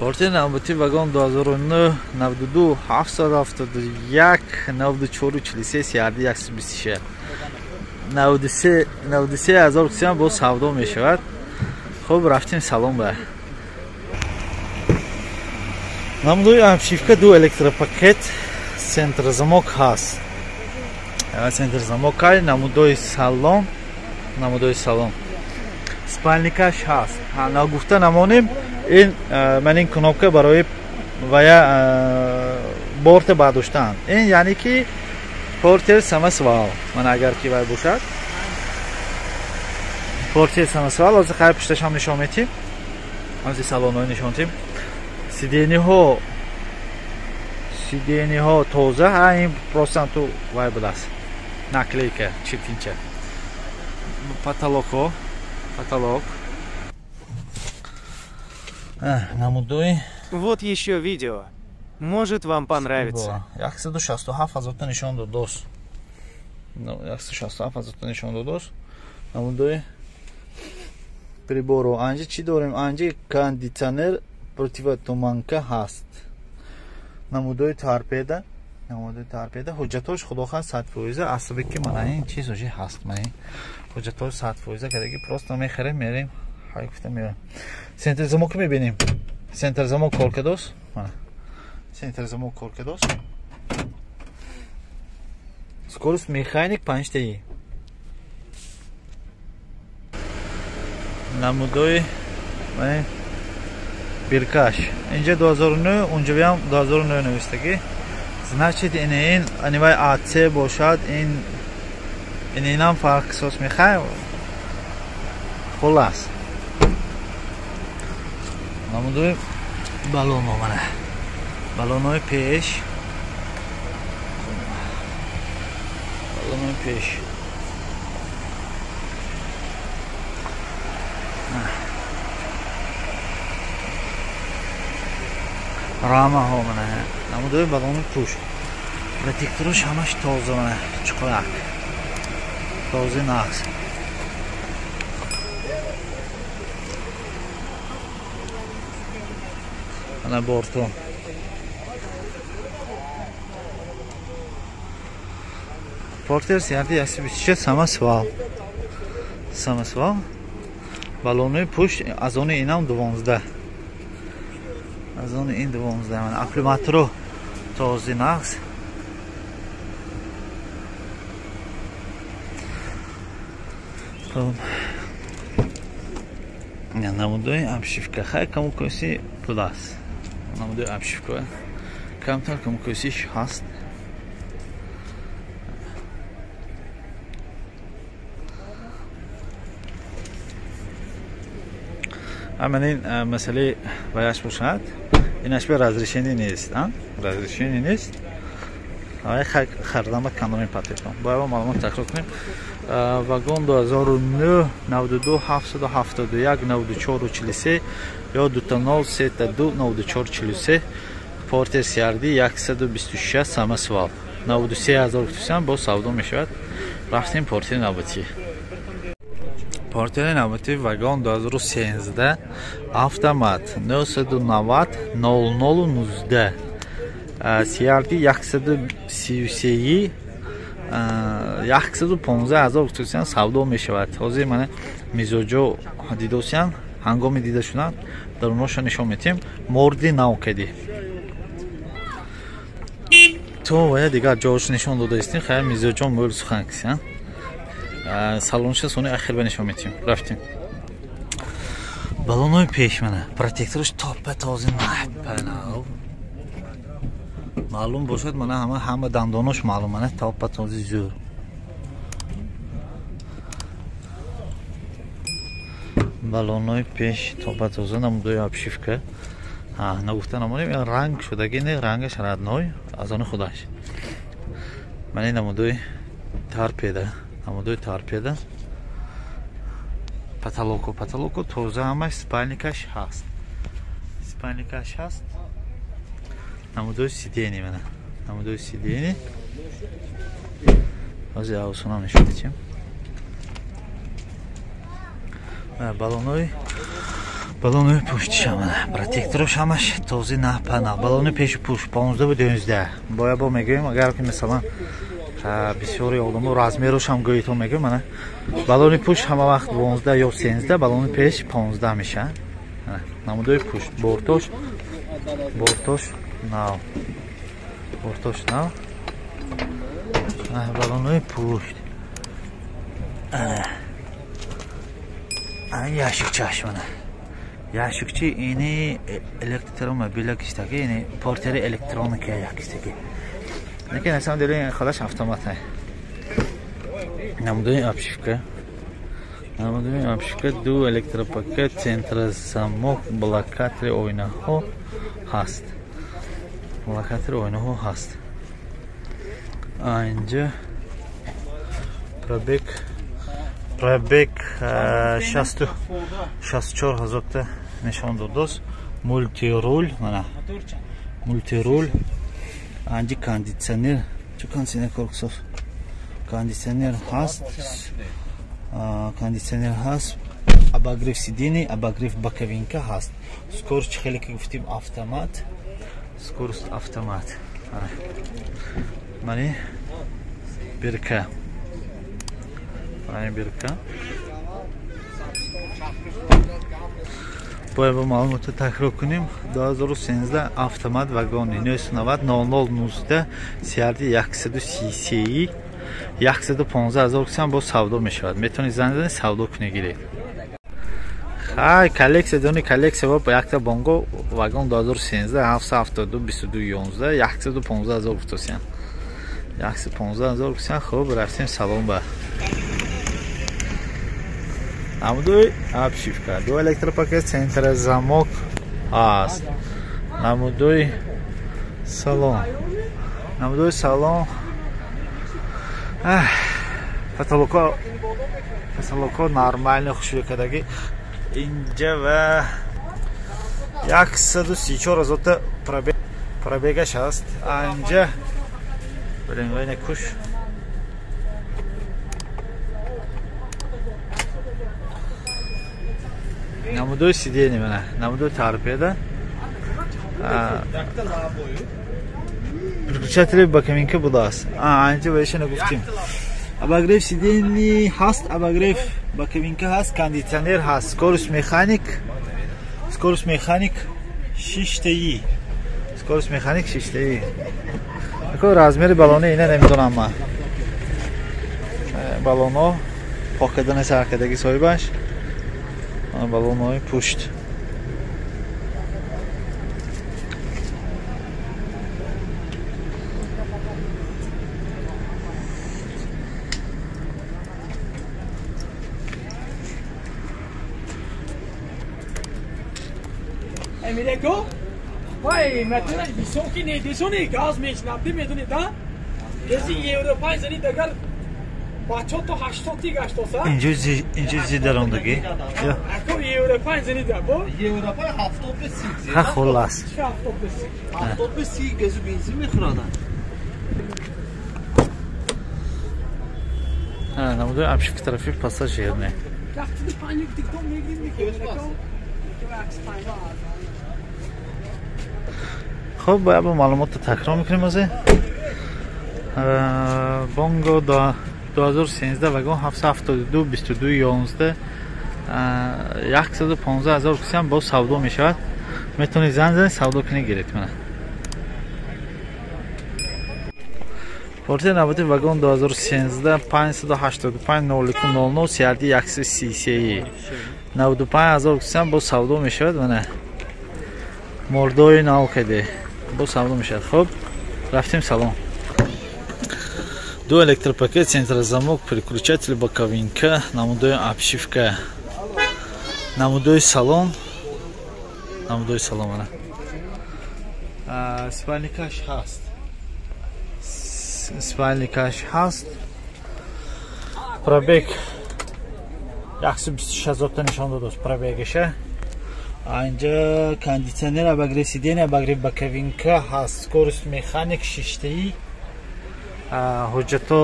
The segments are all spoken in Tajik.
Портияи навбати вагон 2009 92 771 94 43 31 126 93 000 бо савдо мешавад. Хуб, рафтем салон ба. Намудои обшивка ду электропакет, центр замок ҳаст. Центр замок ай, намудои салон, спальникаш ҳаст. Нагуфта намонем, ин кнопка барои вая борта бардоштан. Ин яъне ки портер самосвал. Ман агар ки вай бошад, портер самосвал. ҳозир қайр пишташам нишон метим. ҳозир салонҳои нишон метим. сидениҳо тоза. Ин просто ту вай будаст. Наклейка чиркинча. Потолок. Намудои. Вот еще видео. Может вам понравится. 167 нишон додост. 167 нишон додост. Намудои прибору анҷи чӣ дорем? Анҷи кондитсионер противотуманка ҳаст. намудои торпеда. ҳуҷҷатош худохоҳ 100%. асаби ки мана ин чиз уже ҳаст. Мана ҳуҷҷатош 100% кадаги просто мехарем мерем. ҳай гуфта мерем. Центр замок мебинем. Центр замок коркадост. Мана центр замок коркадост. Скорость механик 5 таи. намудои биркаш. Инҷа 2009, унҷавиам 2009 навистагӣ. Значит, ин анивай АЦ бошад, инам фарқ эҳсос мехай. Хулас. намудои балонҳо мана. балонҳои пеш. рамаҳо мана. намудои балони пуш. Протектораш ҳамаш тоза мана. чуқояк. този нағз. мана бортон. портер сиярди 126 самосвал. балони пуш аз они инам 12. мана аккумулятор този нағз. намудои обшивка хай камукоси плюс. намудои обшивка камтар камукосиш ҳаст. ҳамин масъалаи ваяш бошад. инаш бе разрешение нест. разрешение нест. ай харидама канони патентон. боява маълумот такрор кунем. вагон 2009 92 771 94 43 ё 20 32 94 43. портер сиярди 126 самосвал. 93000 бо савдо мешавад. рафтем портери навбатӣ. портери навбатӣ вагон 2013 автомат 990 0019. сиярди 133 115,000 савдо мешавад. ҳозир мана мизоҷо дидосиян ҳангоми дида шудан даруноша нишон метем. морди нав кади то вая дигар ҷош нишон дода истем. хайр мизоҷон мӯл сухан кисян. салонша сони ахир ба нишон метем. рафтем. балонои пеш мана протектораш топа този напанав. маълум бошад мана ҳама дандонош маълум мана топа този зӯр. балонои пеш топа тоза. намудои обшивка. нагуфта намонем ранг шудаги не рангаш радной аз они худаш. мани намудои торпеда. потолоко тоза ҳамаш спальникаш ҳаст. намудои сидени мана. намудои сидени. ҳозир авсонам нишон метем. Balonu puştiş ama. Protektoruş ama tozi napana. Balonu peşi puş. 15-12. Boya bu megayım. Agar ki mesela bisyor yoldumu razmeruş ham goyit o megayım. Balonu puş hama vaqt 12 yo 13. Balonu peş 15 mişa. Namudoy puş. Bortoş. Bortoş. Now. Bortoş now. Balonu puş. Yaşık çaşmana. Yaşıkçı ini elektromobilak isteki, ini porteri elektronik yak isteki. Lekin aslında deli xalaş avtomat. Namudoy apşifka. Namudoy apşifka du elektropaket centrazamok blokatri oynaho hast. Blokatri oynaho hast. Aynı Pробег 64 hazırda nişan durduğuz. Multirol, mana. Multirol. Anca kondisyoner. Çok kondisyoner korkusuz. Kondisyoner hast. Kondisyoner hast. Abagrev sidini, abagrev bokovinka hast. Скорость хелики гуфтим автомат. Скорость автомат. Мани birka. Aynı birka. Bu malumatı tekrar okuyayım. Daha doğrusu avtomat vagonu nösnavat 00 siyardi yaksıdı CC'yi yaksıdı 15,000 bu savdo meşavad. Meton izlenizden savdo kune gireyim. Hay koleksiya doni koleksiya bu yakta bongo vagon 2013 hafta 22 yaksıdı 15,000 tutsan. Yaksi 15,000 خوب رفتیم سالن با Namudoy apşifka. Du elektropaket centra zamok az. Namudoy salon. Namudoy salon. Kataloko нормально хушвекадаги инҷа ва 134 азота пробегаш аст. Анҷа Блин, kuş. Namudoy sideni bana. Namudoy tarpiyada. Perключатели боковинка будаст. Анча вешена гуфтим. Abagrev sideni hast, abagrev bokovinka hast, konditsioner hast, скорость mexanik 6 Скорость mexanik 6 размери балони ина намедонам ман. Балоно покадаnes ҳаракатаги соҳибаш. Балонои пушт. Ameriko? Vay, maintenant ils sont qui n'est des zones gaz mais je n'ai pas mettons ça. Les Européens ils disent d'ailleurs بچه تو 80 گشت سا اینجا زیدرندگی اكو Européens ils disent با Avropa 70 به 30 ها خلاص 70 به 30 گازو بنزین میخورادن نموده امشک طرفی پاساژ yerine وقتی پنج دیگه میگیم خب باید با معلومات تکرار میکنیم از بونگو 2013 وگون 772 22 11 115,000 کسی هم با سودو میشود میتونی زن سودو کنی گیرید منه پورتی نبودی وگون 2013 585 01 سیردی 133 95,000 کسی هم با سودو میشود منه مردوی ناو کده با سودو میشود خب رفتیم سالن До электропакет, центрозамок, переключатель, боковинка, намудой обшивка, намудой салон, спальникаш хаст, пробег, 126 нишон додост пробегиша, анҷа кондитсионер, обогрев сидения, обогрев боковинка хаст, скорость механик 6-таи, ҳуҷҷато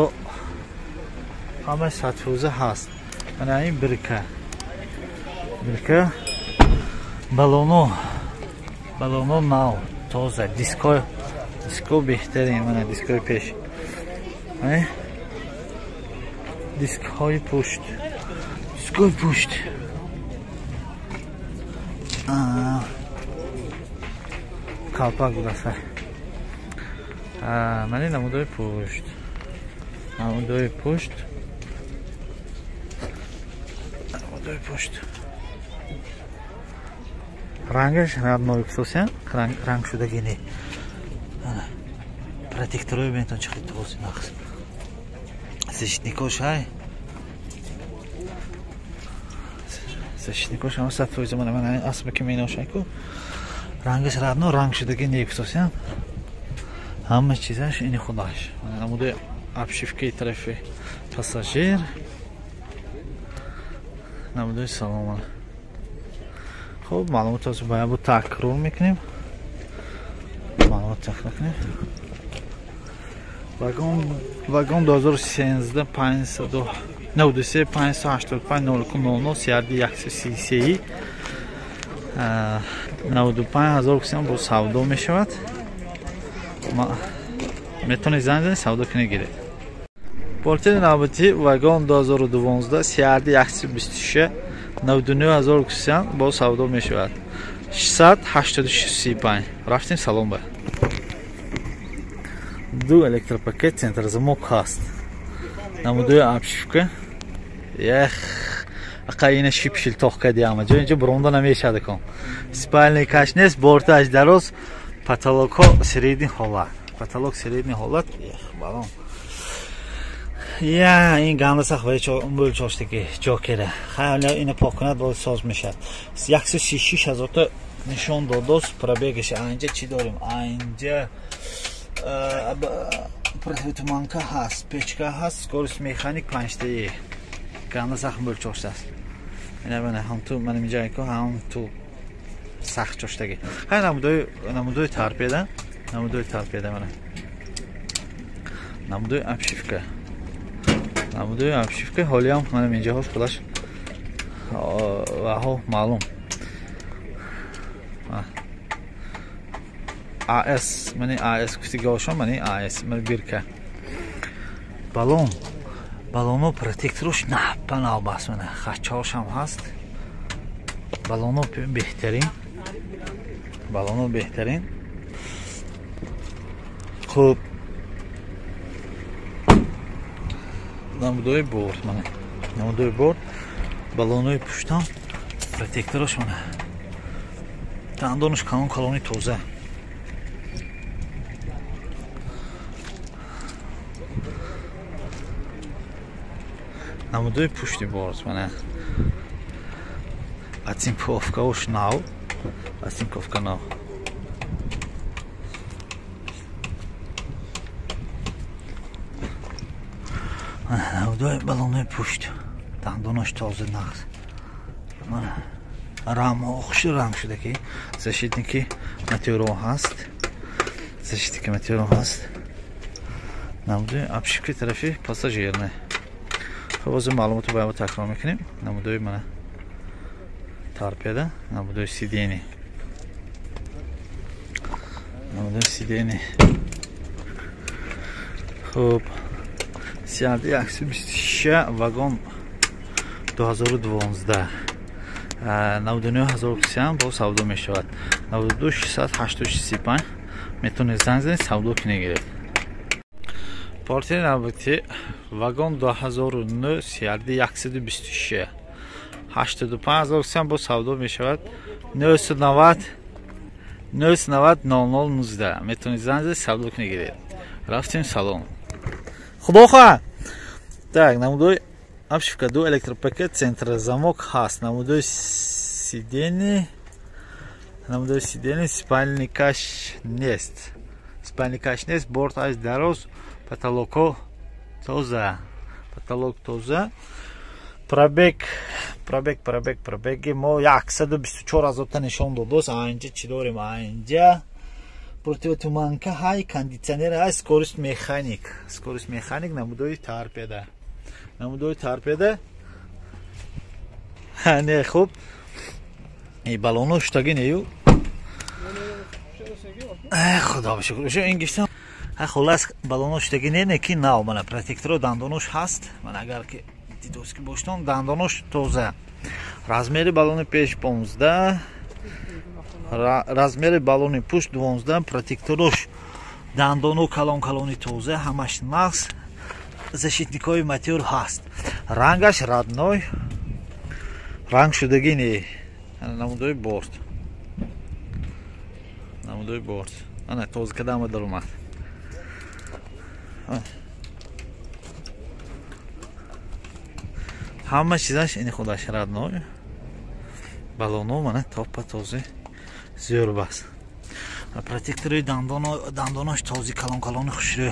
ҳама сатфӯза ҳаст. Mana این birka балоно нав тоза диско беҳтарин мана дискои пеш дискҳои пушт калпак будаса мани намудои пушт рангаш родной кусося ранг шудагини протекторои бентон чихи този нахс защитникош ай защитникош ама 100% мана асба ки меношайку рангаш родной ранг шудагини кусося ҳама чизаш ини худаш намуди обшивкаи тарафи пассажир намудои салон خب معلومات رو باید تکرار میکنیم واگن 2013 593 585 0900 سیاردی 133 95,000 کسیم با سودا میشود میتونید زنگ زنید سودا کنید گیرید پارتر نوبتی واگن 2012 سیاردی 126 99,000 кусян бо савдо мешавад 686 рафтем салон ба ду электропакет центрзамок ҳаст намудои обшивка ақаина шипшил тоқ кадиама ҷо инҷо бронда намешади кун спальный каш нест борташ дароз потолокҳо средни ҳолат балон این گنده سخت باید چاشتگی جاکره خیلی اینو پاک کند باید ساز میشد 136,000 تا نشان داداست پرابگش اینجا چی داریم اینجا پرتومانکا هست پیچکا هست سکورس میخانیک 5 تایی گنده سخت باید چاشته است اینه بینه هم تو من اینجا که هم تو سخت چاشتگی خیلی نمودوی ترپیده منه نمودوی обшивка намудои обшивка ҳоли ҳам манам инҷаҳош худаш ваҳо маълум AS мани AS кутигошон мани AS мани бирка балоно протекторош напанав бас мана хачаошам ҳаст балоно беҳтарин хуб намудои борд балонои пуштам протекторош мана дандонош калони тоза намудои пушти борд мана оцинковкаош нав намудои балонои пушт дандонош тоза нағз рамохуш ранг шуда ки защитники материал ҳаст намудои обшивкаи тарафи пассажирне хуб озин маълумотро ба такрор мекунем намудои мана торпеда намудои сидени хуб сиарди 126 вагон 2012 99,000 кусян бо савдо мешавад 92 685 метавонед занг занед савдо кунед гиред портери навбати вагон 2009 сиарди 126 85,000 кусян бо савдо мешавад 990 0019 метавонед занг занед савдо кунед гиред рафтем салон худохоҳ так намудои обшивка ду электропакет центрзамок ҳаст намудои сидени спальный каш нест борт аз дароз потолок тоза пробеги мо 124,000 та нишон додост аинҷа чӣ дорем аинҷа противотуманка ҳай кондитсионер ҳай скорост механик намудои торпеда не хуб این بالون اشتاگی نیو خدا بشکر شو انگشتم خلاص بالون اشتاگی نه کی ناو من پروتکتور دندونش هست من اگر که دیدوس که باشتم دندونش توزه размери балони пеш 15 размери балони пушт 12 протекторош дандону калон-калони тоза ҳамаш нақс защитникови матёр ҳаст рангаш родной ранг шудагӣ не намудои борт ана тоза кадама даромад ҳама чизаш ини худаш родной балону мана топа този зӯр бас протектори дандонош този калон-калони хушрӯ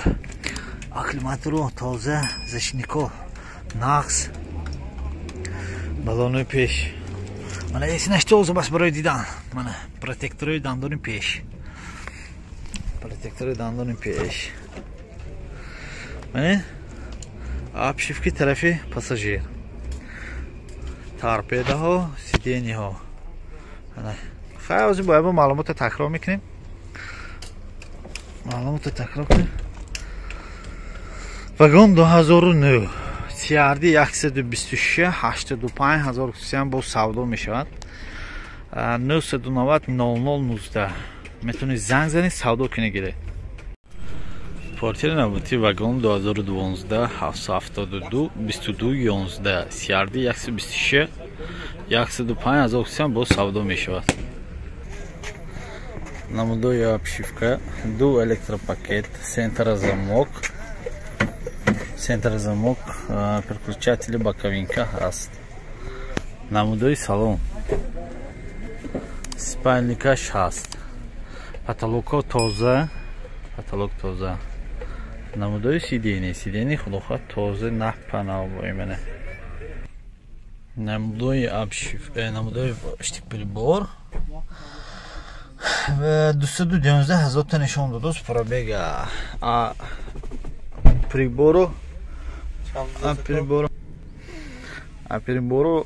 аклиматору тоза защитников нақс балонои пеш мана есинаш тоза бас барои дидан мана протектори дандони пеш мана обшивки тарафи пассажир торпедаҳо сиденияҳо хай бояд маълумотро такрар мекунем вагон 2009 CRD 126 85 1000 бо савдо мешавад 990 0019 метавонед занг занед савдо кунед гиред квартира навбати вагон 2012 772 22 11 CRD 126 105 1000 бо савдо мешавад намудои обшивка ду электропакет центр-замок переключатели боковинка ҳаст намудои салон спальникаш ҳаст потолокҳо тоза намудои сидени худохоҳ тоза нахпанав боимена намудои обшивка намудои штикприбор 211 000 та нишон додост пробега прибору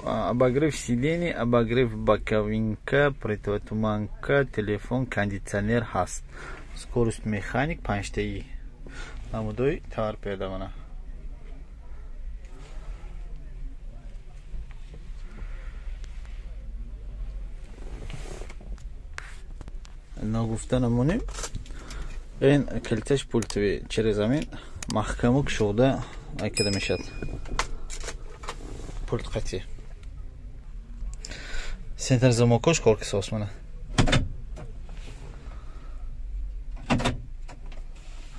обогрев сидений обогрев боковинка противотуманка телефон кондиционер ҳаст скорость механик 5таи намудои торпедавана нагуфта намонем ин килиташ пультови через амин маҳкаму кушода айкада мешавад пульт қатӣ сентр замокош кор кисос мана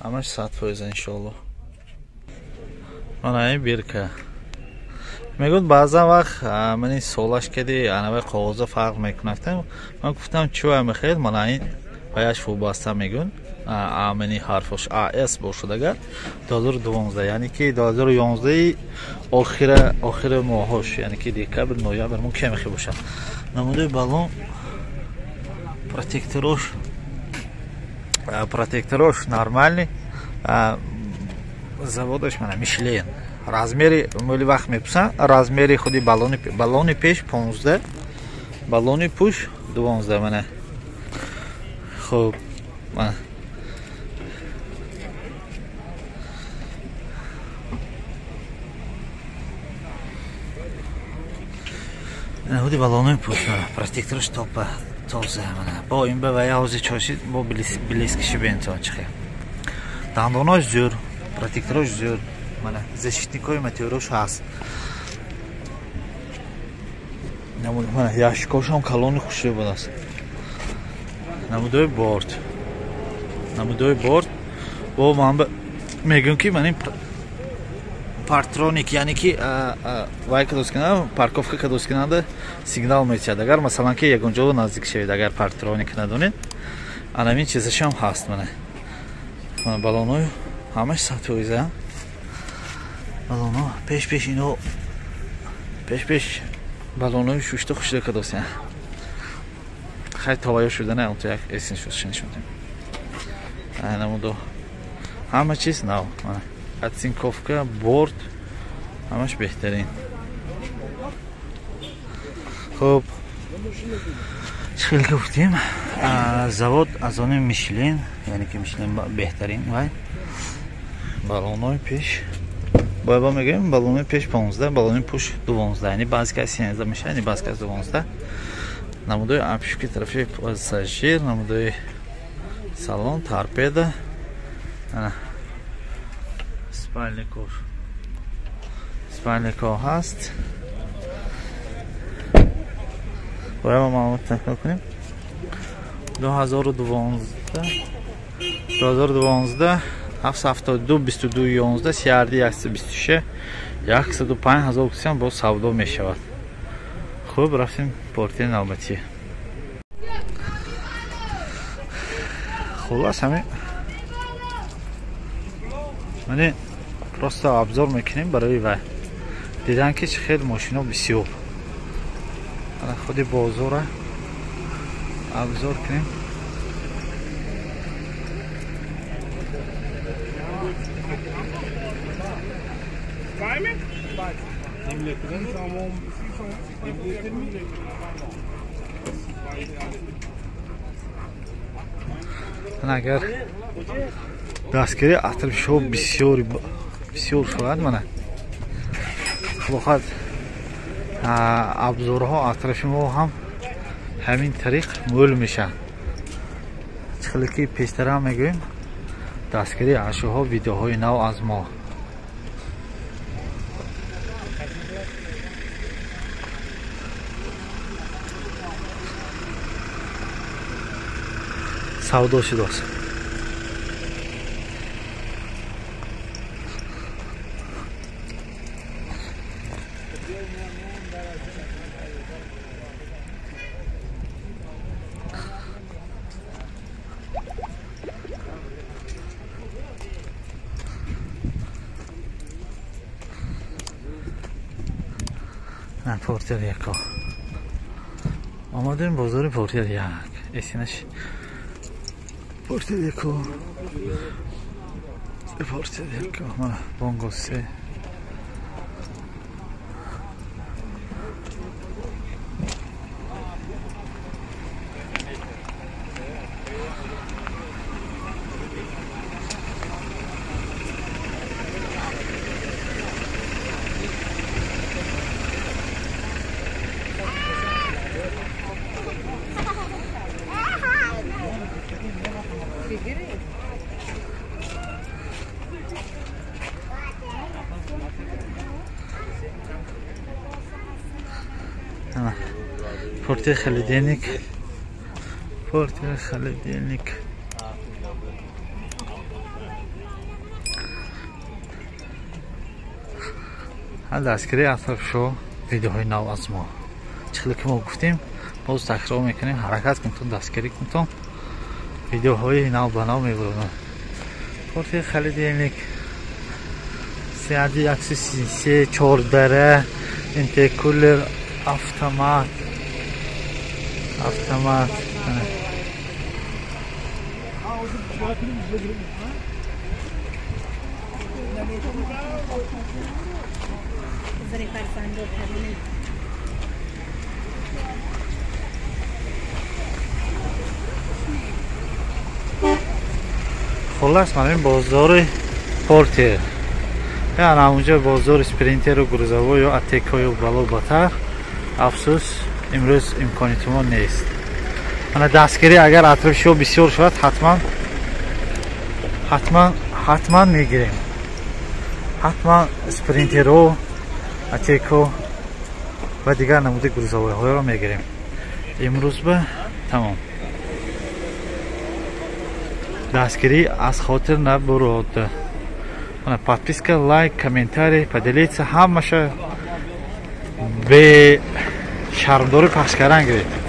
ҳамаш 100% иншоалло мана ин бирка мегӯд баъзан вақт мани солаш кади анаваи қоғоза фарқ мекунад ман гуфтам чӯ мехоҳед мана ин баяш вобаста мегӯн амани ҳарфош AS бошад агар 2012 яъне ки 2011 охири моҳош яъне ки декабр ноябр мумкин мехи бошад намудои балон протекторош нормальный заводаш мана Michelin размери моли вақт мепурсан размери худи балони пеш 15 балони пуш 12 мана хуб мана худи балони пуш протекторош топа тоза мана бо ин ба вая ҳози чоши бо блескиши бентон чихе дандонош зӯр протекторош зӯр мана защитникови матёрош ҳаст мана яшикошам калони хушрӯ будааст намудои борт бо ман мегӯям ки ман ин партроник яъне ки вай кадоскунада парковка кадоскунада сигнал метиҳад агар масалан ки ягонҷо наздик шавед агар партроник надонед анамин чизашам ҳаст мана балонои ҳамаш 100% балоно пеш ино пеш балонои шушта хушрӯ кадосиям хай тавайё шуда не то як эсин шунишонем намудо ҳама чиз нав отсинковка борт ҳамаш беҳтарин хуб چخیل که گفتیم завод از آن میشلین، یعنی که میشلین بهترین وای بالونای پیش با میگیم بالون پیش 15 بالون پوش 12 یعنی بعضی کسی 13 میشه یعنی بعضی کسی 12 نمودای обшивки طرفی پاساژیر نمودای салон торпеда спальников هست باید ما معلومات تکمیل کنیم 2012 772 22 11 31 123 105 هزار کسی با سودا می شود. خوب رفتیم پورتیر نوبتی. خلاص همین من просто обзор میکنیم برای و دیدن که خیلی ماشینا بسیار خود بازار обзор کنیم. اگر دستگیری اطراف شو بسیار شود منه بخواد ابزارها اطراف ما هم همین طریق مول میشن. چخیلی که پیشتر هم میگویم دستگیری اشیاءها ویدیوهای نو از ما سودا شده است. نه پورتر یکا آمدیم بازار پورتر یک اسمش پورتر یکا پورتر یکا بانگو سه پورتر خلیدینیک هل دستگیری اطراف شو ویدیوهای نو از ما چخیلی که ما گفتیم باز تکرار میکنیم حرکت کنتون دستگیری کنتون ویدیوهای نو به نو میبرونم. پورتر خلیدینیک سیادی اکسی سی 4 دره انتکولر автомат خلاص من این بازار پورتر یعنی اونجا بازار سپرینتر و گروزاوا یا اتکا یا بالا باتر افسوس امروز امکانیت ما نیست. من دستگیری اگر اطراف شو بسیار شد حتما میگیریم حتما سپرینتر و اتکا و دیگر نموده گروزاوی های رو میگیریم. امروز به تمام دستگیری از خاطر نبرد. подписка, лайк, комментарий, поделиться, همشه به شرمداری پخش کردن گرید.